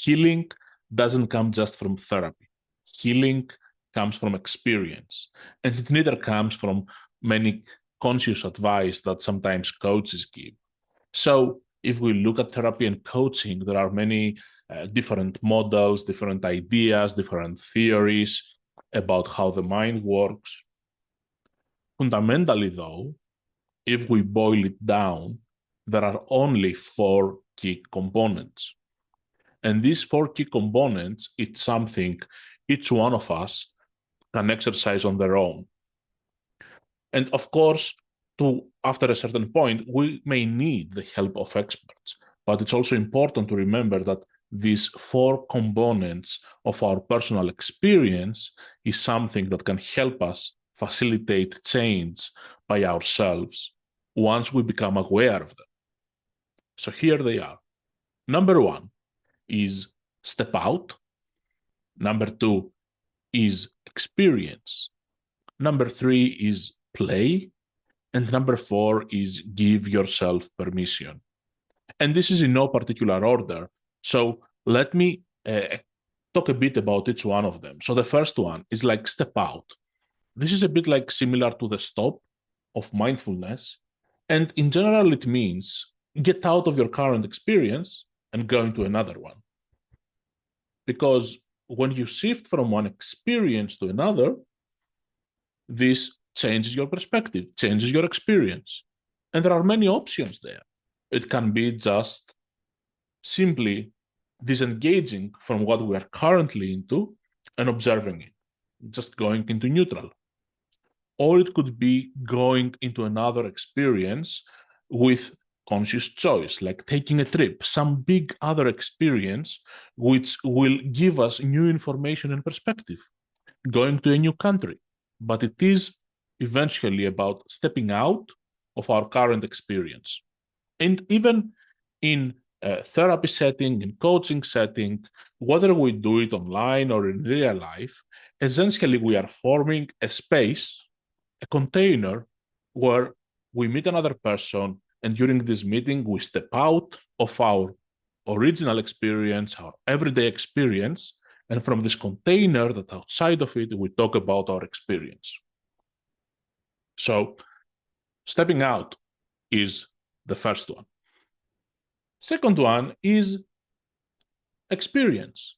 Healing doesn't come just from therapy. Healing comes from experience, and it neither comes from many conscious advice that sometimes coaches give. So if we look at therapy and coaching, there are many different models, different ideas, different theories about how the mind works. Fundamentally, though, if we boil it down, there are only four key components. And these four key components, it's something each one of us can exercise on their own. And of course, after a certain point, we may need the help of experts. But it's also important to remember that these four components of our personal experience is something that can help us facilitate change by ourselves once we become aware of them. So here they are. Number one is step out. Number two is experience. Number three is play. And number four is give yourself permission. And this is in no particular order. So let me talk a bit about each one of them. So the first one is like step out. This is a bit like similar to the stop of mindfulness. And in general, it means get out of your current experience and go into another one. Because when you shift from one experience to another, this changes your perspective, changes your experience. And there are many options there. It can be just simply disengaging from what we are currently into and observing it, just going into neutral. Or it could be going into another experience with conscious choice, like taking a trip, some big other experience which will give us new information and perspective, going to a new country. But it is eventually about stepping out of our current experience. And even in a therapy setting, in coaching setting, whether we do it online or in real life, essentially we are forming a space, a container where we meet another person, and during this meeting, we step out of our original experience, our everyday experience, and from this container that outside of it, we talk about our experience. So stepping out is the first one. Second one is experience.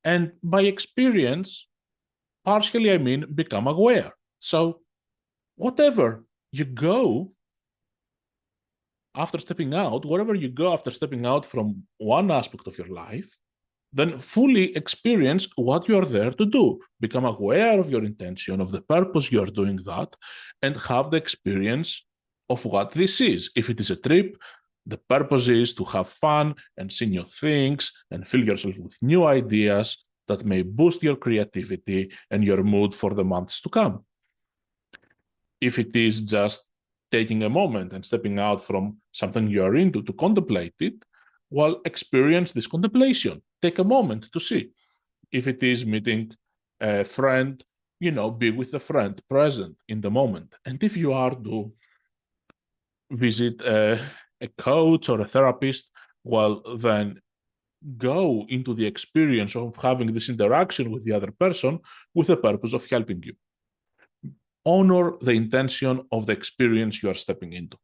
And by experience, partially I mean become aware. So whatever you go after stepping out, wherever you go after stepping out from one aspect of your life, then fully experience what you are there to do. Become aware of your intention, of the purpose you are doing that, and have the experience of what this is. If it is a trip, the purpose is to have fun and see new things and fill yourself with new ideas that may boost your creativity and your mood for the months to come. If it is just taking a moment and stepping out from something you are into to contemplate it, well, experience this contemplation. Take a moment to see. If it is meeting a friend, be with a friend, present in the moment. And if you are to visit a coach or a therapist, well, then go into the experience of having this interaction with the other person with the purpose of helping you. Honor the intention of the experience you are stepping into.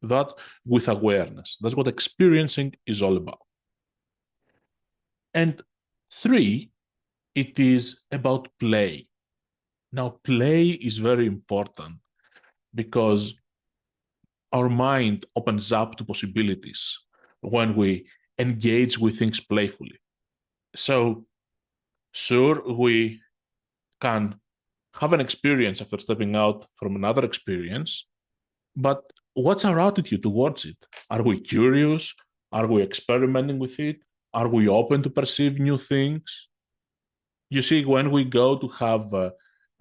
That with awareness. That's what experiencing is all about. And three, it is about play. Now, play is very important because our mind opens up to possibilities when we engage with things playfully. So, sure, we can have an experience after stepping out from another experience, but what's our attitude towards it? Are we curious? Are we experimenting with it? Are we open to perceive new things? You see, when we go to have a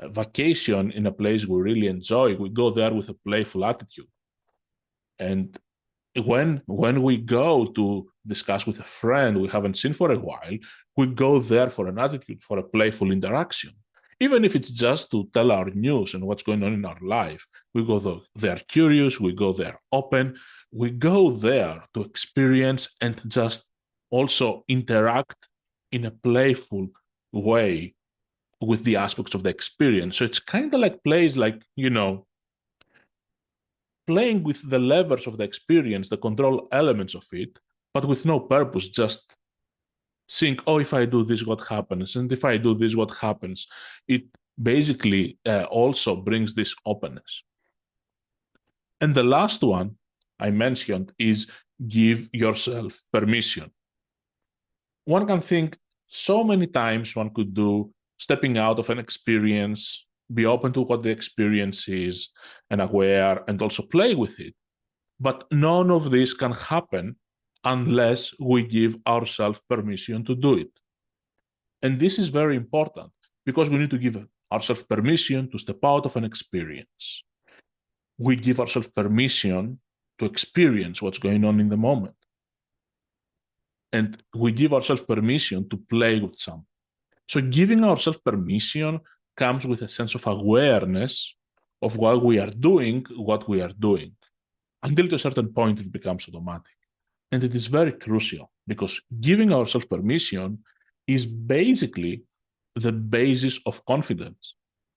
vacation in a place we really enjoy, we go there with a playful attitude. And when we go to discuss with a friend we haven't seen for a while, we go there for an attitude, for a playful interaction. Even if it's just to tell our news and what's going on in our life, we go there curious, we go there open, we go there to experience and just also interact in a playful way with the aspects of the experience. So it's kind of like plays like, playing with the levers of the experience, the control elements of it, but with no purpose, just think, oh, if I do this, what happens? And if I do this, what happens? It basically also brings this openness. And the last one I mentioned is give yourself permission. One can think so many times one could do stepping out of an experience, be open to what the experience is and aware, and also play with it. But none of this can happen unless we give ourselves permission to do it. And this is very important because we need to give ourselves permission to step out of an experience. We give ourselves permission to experience what's going on in the moment. And we give ourselves permission to play with something. So giving ourselves permission comes with a sense of awareness of what we are doing. Until to a certain point, it becomes automatic. And it is very crucial because giving ourselves permission is basically the basis of confidence,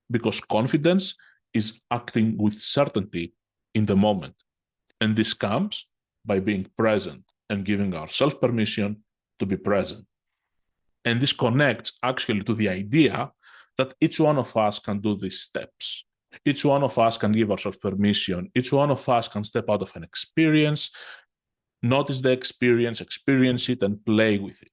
because confidence is acting with certainty in the moment. And this comes by being present and giving ourselves permission to be present. And this connects actually to the idea that each one of us can do these steps. Each one of us can give ourselves permission. Each one of us can step out of an experience, notice the experience it, and play with it.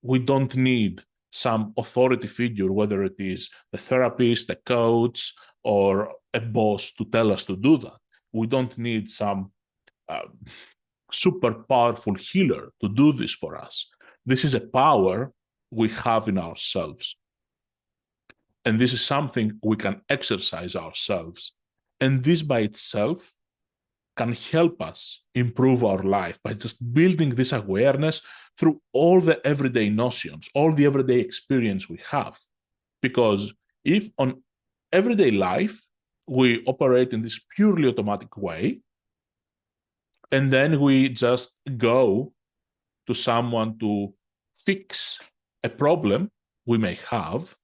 We don't need some authority figure, whether it is the therapist, a coach, or a boss to tell us to do that. We don't need some super powerful healer to do this for us. This is a power we have in ourselves. And this is something we can exercise ourselves. And this by itself can help us improve our life by just building this awareness through all the everyday notions, all the everyday experience we have. Because if on everyday life, we operate in this purely automatic way, and then we just go to someone to fix a problem we may have,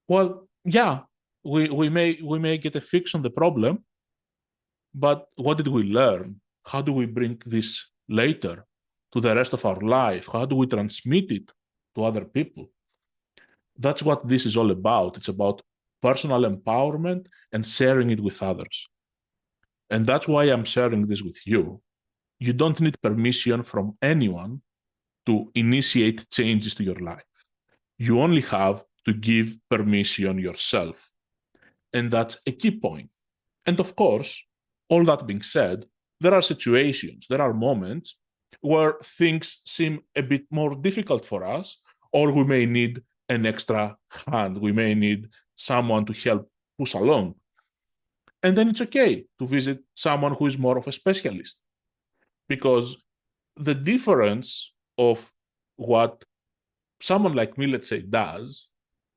well, yeah, we may get a fix on the problem, but what did we learn? How do we bring this later to the rest of our life? How do we transmit it to other people? That's what this is all about. It's about personal empowerment and sharing it with others. And that's why I'm sharing this with you. You don't need permission from anyone to initiate changes to your life. You only have to give permission yourself. And that's a key point. And of course, all that being said, there are situations, there are moments where things seem a bit more difficult for us, or we may need an extra hand. We may need someone to help push along. And then it's okay to visit someone who is more of a specialist, because the difference of what someone like me, let's say, does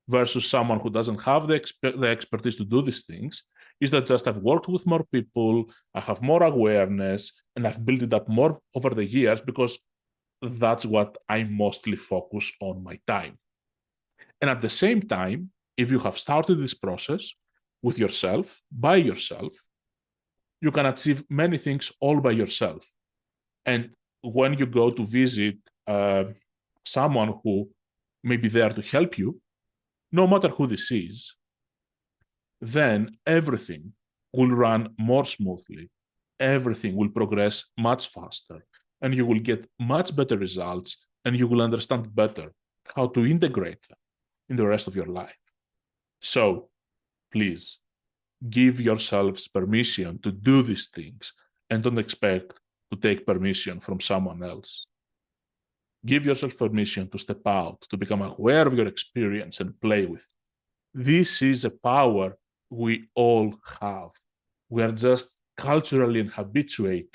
versus someone who doesn't have the expertise to do these things is that just I've worked with more people, I have more awareness, and I've built it up more over the years because that's what I mostly focus on my time. And at the same time, if you have started this process with yourself, by yourself, you can achieve many things all by yourself. And when you go to visit someone who may be there to help you, no matter who this is, then everything will run more smoothly. Everything will progress much faster, and you will get much better results, and you will understand better how to integrate them in the rest of your life. So please give yourselves permission to do these things and don't expect to take permission from someone else. Give yourself permission to step out, to become aware of your experience and play with it. This is a power we all have. We are just culturally and habitually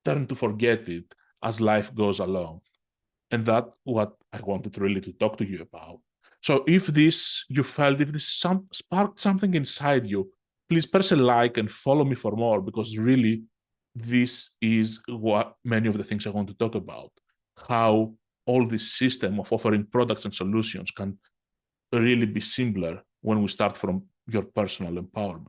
tend to forget it as life goes along. And that's what I wanted really to talk to you about. So if this sparked something inside you, please press a like and follow me for more, because really this is what many of the things I want to talk about. how all this system of offering products and solutions can really be simpler when we start from your personal empowerment.